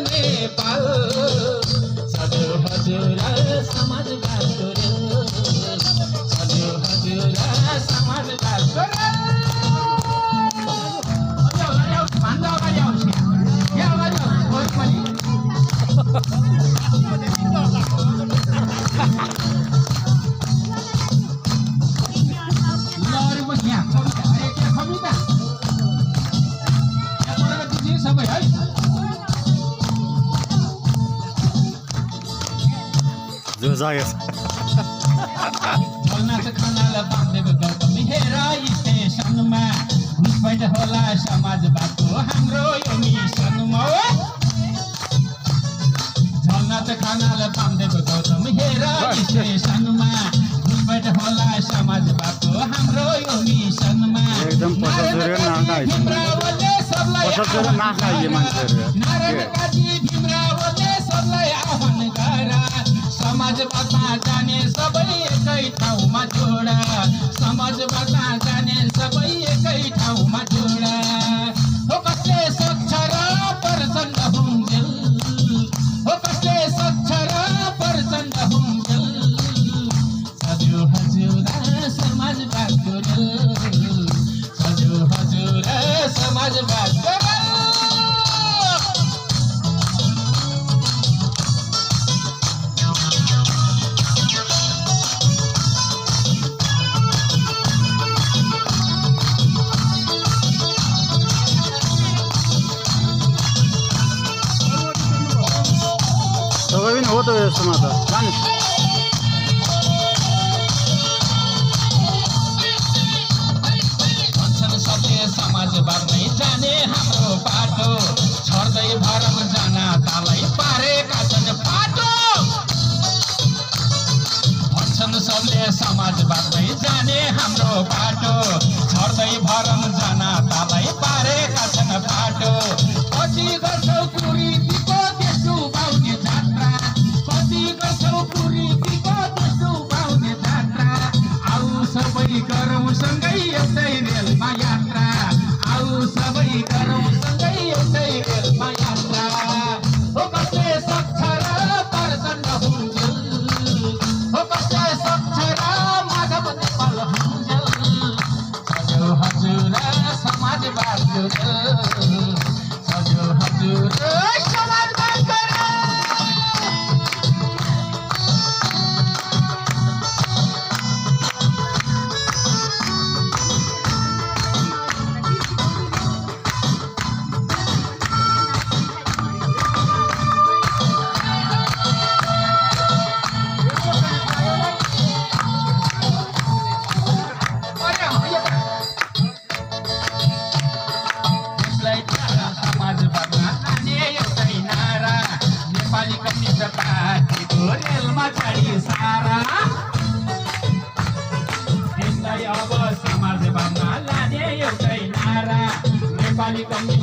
नेपाल सजो हजुर समाजवादको सजो हजुर समाजवादको भन्दा अगाडि आउँछ यहाँ अगाडि आउँछ पनि सबै है जो जागे झोलनाथ खानालाई बाँधेको गौतम हेर स्टेसनमा घुसपैठ होला समाजवादको हाम्रो यो मिसनमा झोलनाथ खानालाई बाँधेको गौतम हेर स्टेसनमा घुसपैठ होला समाजवादको हाम्रो यो मिसनमा एकदम समाजवादमा जाने सबै एकै ठाउँमा जोडा समाजवादमा जाने सबै एकै ठाउँमा जोडा हो कसले स्वच्छ र प्रचण्ड हुन्जेल हो कसले स्वच्छ र प्रचण्ड हुन्जेल सजो हजुर समाजवादको सजो हजुर समाजवादको तपाईँ पनि हो त यस्तोमा त जानु भन्छन् सबले समाजवादमै जाने हाम्रो बाटो छर्दै भरम जनतालाई पारेका छन् बाटो भन्छन् सबले समाजवादमै जाने हाम्रो बाटो छर्दै भरम जनतालाई पारेका छन् बाटो पछि गर्छौ कुरीतिको देश डुबाउने जात्रा पछि गर्छौ कुरीतिको देश डुबाउने जात्रा आऊ सबै गरौँ सँगै एउटै रेलमा यात्रा आऊ सबै गरौँ सँगै एउटै रेलमा यात्रा हो कसले सक्छ र प्रचण्ड हुन्जेल हो कसले सक्छ र माधव नेपाल हुन्जेल सजो हजुर समाजवादको सजो हजुर समाजवादको समाजवादमा जाने एउटै नारा नेपाली कम्युनिस्ट पार्टीको रेलमा चढी सारा देशलाई अब समाजवादमा लाने एउटै नारा नेपाली कम्युनिस्ट